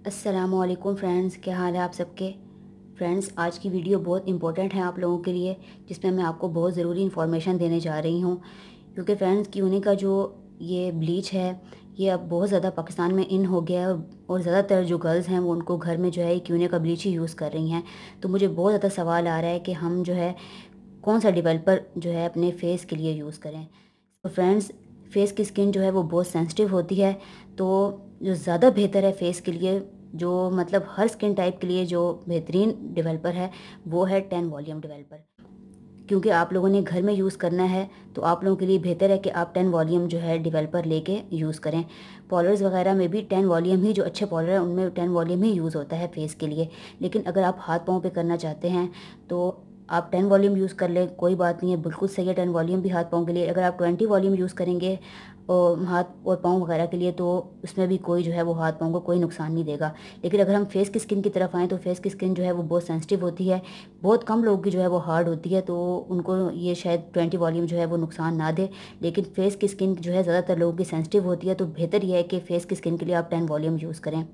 अस्सलामुअलैकुम फ्रेंड्स, क्या हाल है आप सबके। फ्रेंड्स, आज की वीडियो बहुत इंपॉर्टेंट है आप लोगों के लिए, जिसमें मैं आपको बहुत ज़रूरी इन्फॉर्मेशन देने जा रही हूँ। क्योंकि फ्रेंड्स, क्यूने का जो ये ब्लीच है, ये अब बहुत ज़्यादा पाकिस्तान में इन हो गया है और ज़्यादातर जो गर्ल्स हैं वो उनको घर में जो है क्यूने का ब्लीच ही यूज़ कर रही हैं। तो मुझे बहुत ज़्यादा सवाल आ रहा है कि हम जो है कौन सा डेवलपर जो है अपने फेस के लिए यूज़ करें। तो फ्रेंड्स, फेस की स्किन जो है वो बहुत सेंसिटिव होती है। तो जो ज़्यादा बेहतर है फेस के लिए, जो मतलब हर स्किन टाइप के लिए जो बेहतरीन डेवलपर है, वो है 10 वॉल्यूम डेवलपर। क्योंकि आप लोगों ने घर में यूज़ करना है तो आप लोगों के लिए बेहतर है कि आप 10 वॉल्यूम जो है डेवलपर लेके यूज़ करें। पाउडर्स वगैरह में भी 10 वॉल्यूम ही, जो अच्छे पाउडर हैं उनमें 10 वॉल्यूम ही यूज़ होता है फेस के लिए। लेकिन अगर आप हाथ पाँव पे करना चाहते हैं तो आप 10 वॉल्यूम यूज़ कर लें, कोई बात नहीं है, बिल्कुल सही है 10 वॉल्यूम भी हाथ पाँव के लिए। अगर आप 20 वॉल्यूम यूज़ करेंगे और हाथ और पाँव वगैरह के लिए, तो उसमें भी कोई जो है वो हाथ पाँव को कोई नुकसान नहीं देगा। लेकिन अगर हम फेस की स्किन की तरफ आएँ तो फेस की स्किन जो है वो बहुत सेंसिटिव होती है। बहुत कम लोगों की जो है वो हार्ड होती है, तो उनको ये शायद 20 वॉल्यूम जो है वो नुकसान ना दे। लेकिन फेस की स्किन जो है ज़्यादातर लोगों की सेंसिटिव होती है, तो बेहतर ये है कि फेस की स्किन के लिए आप 10 वॉल्यूम यूज़ करें।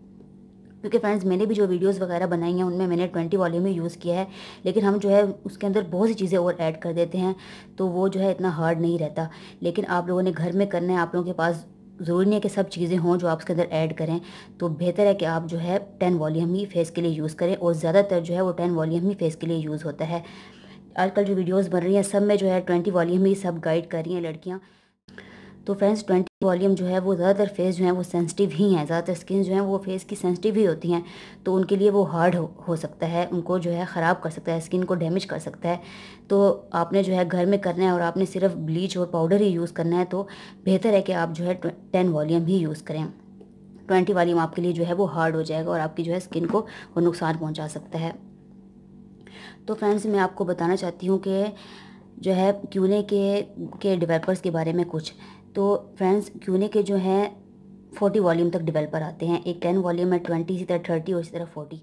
क्योंकि फ्रेंड्स, मैंने भी जो वीडियोस वगैरह बनाई हैं उनमें मैंने 20 वॉल्यूम ही यूज़ किया है। लेकिन हम जो है उसके अंदर बहुत सी चीज़ें और ऐड कर देते हैं, तो वो जो है इतना हार्ड नहीं रहता। लेकिन आप लोगों ने घर में करना है, आप लोगों के पास ज़रूरी नहीं है कि सब चीज़ें हों जो आप उसके अंदर ऐड करें। तो बेहतर है कि आप जो है 10 वॉल्यूम ही फेस के लिए यूज़ करें, और ज़्यादातर जो है वो 10 वॉल्यूम ही फेस के लिए यूज़ होता है। आजकल जो वीडियोस बन रही हैं सब में जो है 20 वॉल्यूम ही सब गाइड कर रही हैं लड़कियां। तो फ्रेंड्स, 20 वॉल्यूम जो है वो ज़्यादातर फेस जो है वो सेंसिटिव ही हैं, ज़्यादातर स्किन जो है वो फेस की सेंसिटिव ही होती हैं। तो उनके लिए वो हार्ड हो सकता है, उनको जो है ख़राब कर सकता है, स्किन को डैमेज कर सकता है। तो आपने जो है घर में करना है और आपने सिर्फ ब्लीच और पाउडर ही यूज़ करना है, तो बेहतर है कि आप जो है 10 वॉल्यूम ही यूज़ करें। 20 वॉल्यूम आपके लिए जो है वो हार्ड हो जाएगा और आपकी जो है स्किन को वो नुकसान पहुँचा सकता है। तो फ्रेंड्स, मैं आपको बताना चाहती हूँ कि जो है क्यूने के डेवलपर्स के बारे में कुछ। तो फ्रेंड्स, क्यूने के जो हैं 40 वॉल्यूम तक डेवलपर आते हैं। एक 10 वॉल्यूम है, 20, इसी तरह 30 और इसी तरह 40।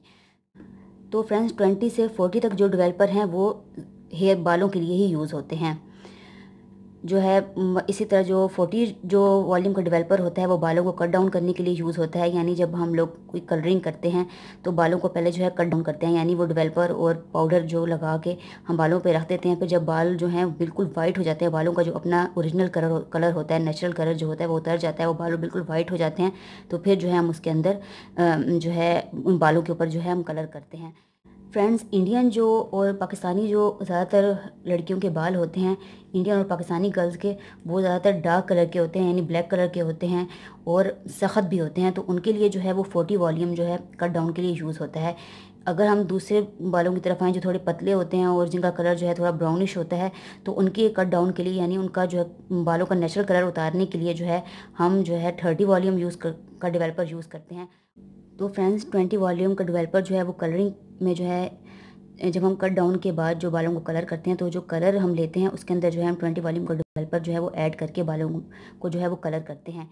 तो फ्रेंड्स, 20 से 40 तक जो डेवलपर हैं वो हेयर बालों के लिए ही यूज़ होते हैं। जो है इसी तरह जो 40 जो वॉल्यूम का डेवलपर होता है वो बालों को कट डाउन करने के लिए यूज़ होता है। यानी जब हम लोग कोई कलरिंग करते हैं तो बालों को पहले जो है कट डाउन करते हैं, यानी वो डेवलपर और पाउडर जो लगा के हम बालों पे रख देते हैं। फिर जब बाल जो हैं बिल्कुल वाइट हो जाते हैं, बालों का जो अपना ओरिजिनल कलर होता है, नेचुरल कलर जो होता है वो उतर जाता है, वो बाल बिल्कुल वाइट हो जाते हैं, तो फिर जो है हम उसके अंदर जो है उन बालों के ऊपर जो है हम कलर करते हैं। फ्रेंड्स, इंडियन जो और पाकिस्तानी जो ज़्यादातर लड़कियों के बाल होते हैं, इंडियन और पाकिस्तानी गर्ल्स के, वो ज़्यादातर डार्क कलर के होते हैं, यानी ब्लैक कलर के होते हैं और सख्त भी होते हैं। तो उनके लिए जो है वो 40 वॉल्यूम जो है कट डाउन के लिए यूज़ होता है। अगर हम दूसरे बालों की तरफ आएँ जो थोड़े पतले होते हैं और जिनका कलर जो है थोड़ा ब्राउनिश होता है, तो उनके कट डाउन के लिए, यानी उनका जो है बालों का नेचुरल कलर उतारने के लिए जो है हम जो है 30 वॉल्यूम का डेवलपर यूज़ करते हैं। तो फ्रेंड्स, 20 वॉल्यूम का डेवलपर जो है वो कलरिंग में जो है, जब हम कट डाउन के बाद जो बालों को कलर करते हैं तो जो कलर हम लेते हैं उसके अंदर जो है हम 20 वॉल्यूम का डेवलपर जो है वो ऐड करके बालों को जो है वो कलर करते हैं।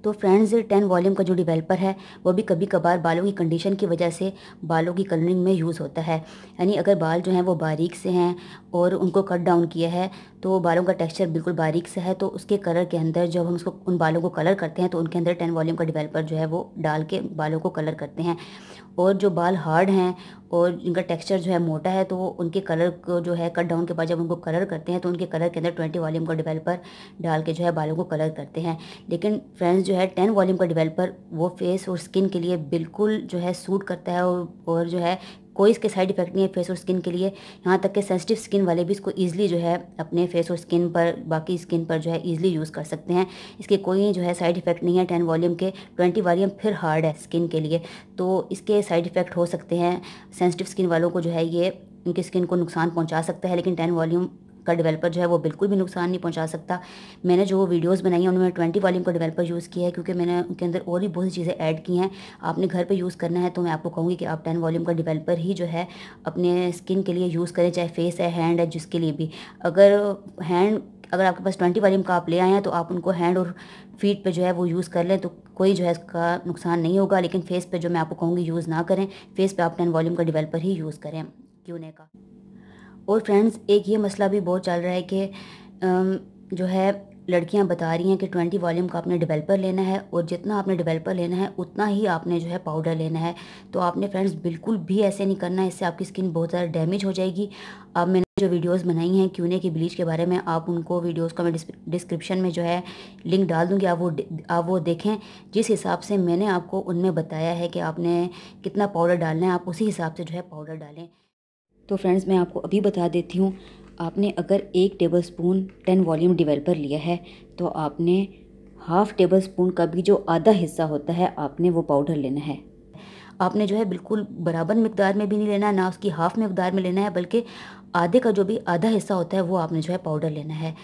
तो फ्रेंड्स, 10 वॉल्यूम का जो डेवलपर है वो भी कभी कभार बालों की कंडीशन की वजह से बालों की कलरिंग में यूज़ होता है। यानी अगर बाल जो हैं वो बारीक से हैं और उनको कट डाउन किया है, तो बालों का टेक्सचर बिल्कुल बारीक से है, तो उसके कलर के अंदर जब हम उसको उन बालों को कलर करते हैं तो उनके अंदर 10 वॉल्यूम का डेवलपर जो है वो डाल के बालों को कलर करते हैं। और जो बाल हार्ड हैं और जिनका टेक्सचर जो है मोटा है, तो वो उनके कलर को जो है कट डाउन के बाद जब उनको कलर करते हैं तो उनके कलर के अंदर 20 वॉल्यूम का डेवलपर डाल के जो है बालों को कलर करते हैं। लेकिन फ्रेंड्स, जो है 10 वॉल्यूम का डेवलपर वो फेस और स्किन के लिए बिल्कुल जो है सूट करता है, और जो है कोई इसके साइड इफेक्ट नहीं है फेस और स्किन के लिए। यहाँ तक कि सेंसिटिव स्किन वाले भी इसको ईजिली जो है अपने फेस और स्किन पर, बाकी स्किन पर जो है ईजिली यूज़ कर सकते हैं। इसके कोई जो है साइड इफेक्ट नहीं है 10 वॉल्यूम के। 20 वॉल्यूम फिर हार्ड है स्किन के लिए, तो इसके साइड इफ़ेक्ट हो सकते हैं। सेंसिटिव स्किन वालों को जो है ये उनकी स्किन को नुकसान पहुंचा सकता है, लेकिन 10 वॉल्यूम का डेवलपर जो है वो बिल्कुल भी नुकसान नहीं पहुंचा सकता। मैंने जो वीडियोस बनाई हैं उनमें 20 वॉल्यूम का डेवलपर यूज़ किया है, क्योंकि मैंने उनके अंदर और भी बहुत सी चीज़ें ऐड की हैं। आपने घर पे यूज़ करना है तो मैं आपको कहूँगी कि आप 10 वॉल्यूम का डेवलपर ही जो है अपने स्किन के लिए यूज़ करें, चाहे फेस है, हैंड है, जिसके लिए भी। अगर आपके पास 20 वॉल्यूम का आप ले आए हैं तो आप उनको हैंड और फीट पे जो है वो यूज़ कर लें, तो कोई जो है इसका नुकसान नहीं होगा। लेकिन फेस पे जो मैं आपको कहूँगी यूज़ ना करें, फेस पे आप 10 वॉल्यूम का डेवलपर ही यूज़ करें क्यूने का। और फ्रेंड्स, एक ये मसला भी बहुत चल रहा है कि जो है लड़कियां बता रही हैं कि 20 वॉल्यूम का आपने डेवलपर लेना है और जितना आपने डेवलपर लेना है उतना ही आपने जो है पाउडर लेना है। तो आपने फ्रेंड्स बिल्कुल भी ऐसे नहीं करना है, इससे आपकी स्किन बहुत ज़्यादा डैमेज हो जाएगी। अब मैंने जो वीडियोस बनाई हैं क्यूने की ब्लीच के बारे में, आप उनको वीडियोस का मैं डिस्क्रिप्शन में जो है लिंक डाल दूँगी, आप वो देखें। जिस हिसाब से मैंने आपको उनमें बताया है कि आपने कितना पाउडर डालना है, आप उसी हिसाब से जो है पाउडर डालें। तो फ्रेंड्स मैं आपको अभी बता देती हूँ, आपने अगर 1 टेबलस्पून 10 वॉल्यूम डेवलपर लिया है तो आपने हाफ़ टेबल स्पून का भी जो आधा हिस्सा होता है आपने वो पाउडर लेना है। आपने जो है बिल्कुल बराबर मिकदार में भी नहीं लेना है, ना उसकी हाफ़ मिकदार में लेना है, बल्कि आधे का जो भी आधा हिस्सा होता है वो आपने जो है पाउडर लेना है।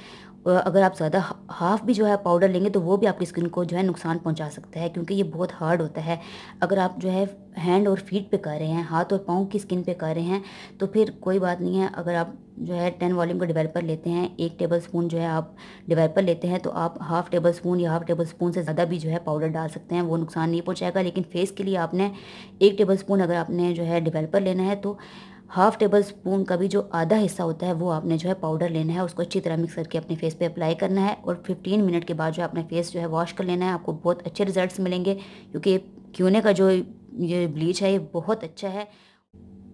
अगर आप ज़्यादा हाफ़ भी जो है पाउडर लेंगे तो वो भी आपकी स्किन को जो है नुकसान पहुंचा सकता है, क्योंकि ये बहुत हार्ड होता है। अगर आप जो है हैंड और फीट पे कर रहे हैं, हाथ और पाँव की स्किन पे कर रहे हैं, तो फिर कोई बात नहीं है। अगर आप जो है 10 वॉल्यूम का डेवलपर लेते हैं, 1 टेबल स्पून जो है आप डेवलपर लेते हैं, तो आप हाफ़ टेबल स्पून या हाफ़ टेबल स्पून से ज़्यादा भी जो है पाउडर डाल सकते हैं, वो नुकसान नहीं पहुँचाएगा। लेकिन फेस के लिए आपने 1 टेबल स्पून अगर आपने जो है डेवलपर लेना है तो हाफ़ टेबल स्पून का भी जो आधा हिस्सा होता है वो आपने जो है पाउडर लेना है, उसको अच्छी तरह मिक्स करके अपने फेस पे अप्लाई करना है और 15 मिनट के बाद जो है अपना फेस जो है वॉश कर लेना है। आपको बहुत अच्छे रिजल्ट्स मिलेंगे, क्योंकि क्यूने का जो ये ब्लीच है ये बहुत अच्छा है।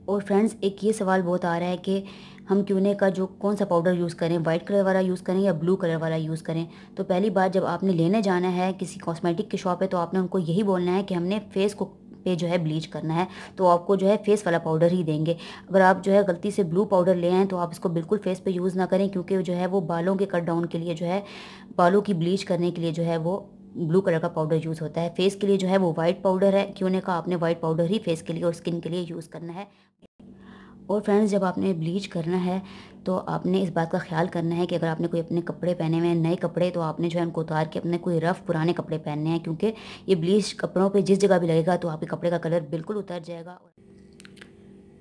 और फ्रेंड्स एक ये सवाल बहुत आ रहा है कि हम क्यूने का जो कौन सा पाउडर यूज़ करें, वाइट कलर वाला यूज़ करें या ब्लू कलर वाला यूज़ करें। तो पहली बात, जब आपने लेने जाना है किसी कॉस्मेटिक की शॉप पे, तो आपने उनको यही बोलना है कि हमने फेस को पे जो है ब्लीच करना है, तो आपको जो है फेस वाला पाउडर ही देंगे। अगर आप जो है गलती से ब्लू पाउडर ले आएँ तो आप इसको बिल्कुल फेस पे यूज़ ना करें, क्योंकि जो है वो बालों के कट डाउन के लिए जो है, बालों की ब्लीच करने के लिए जो है वो ब्लू कलर का पाउडर यूज़ होता है। फेस के लिए जो है वो वाइट पाउडर है, क्यूने का आपने वाइट पाउडर ही फेस के लिए और स्किन के लिए यूज़ करना है। और फ्रेंड्स जब आपने ब्लीच करना है तो आपने इस बात का ख्याल करना है कि अगर आपने कोई अपने कपड़े पहने हुए हैं, नए कपड़े, तो आपने जो है उनको उतार के अपने कोई रफ़ पुराने कपड़े पहनने हैं, क्योंकि ये ब्लीच कपड़ों पे जिस जगह भी लगेगा तो आपके कपड़े का कलर बिल्कुल उतर जाएगा।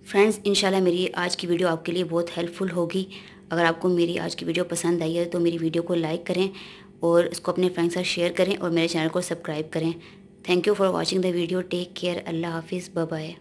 फ्रेंड्स इंशाल्लाह मेरी आज की वीडियो आपके लिए बहुत हेल्पफुल होगी। अगर आपको मेरी आज की वीडियो पसंद आई है तो मेरी वीडियो को लाइक करें और इसको अपने फ्रेंड्स के साथ शेयर करें और मेरे चैनल को सब्सक्राइब करें। Thank you for watching the video. Take care. अल्लाह हाफिज़। Bye bye.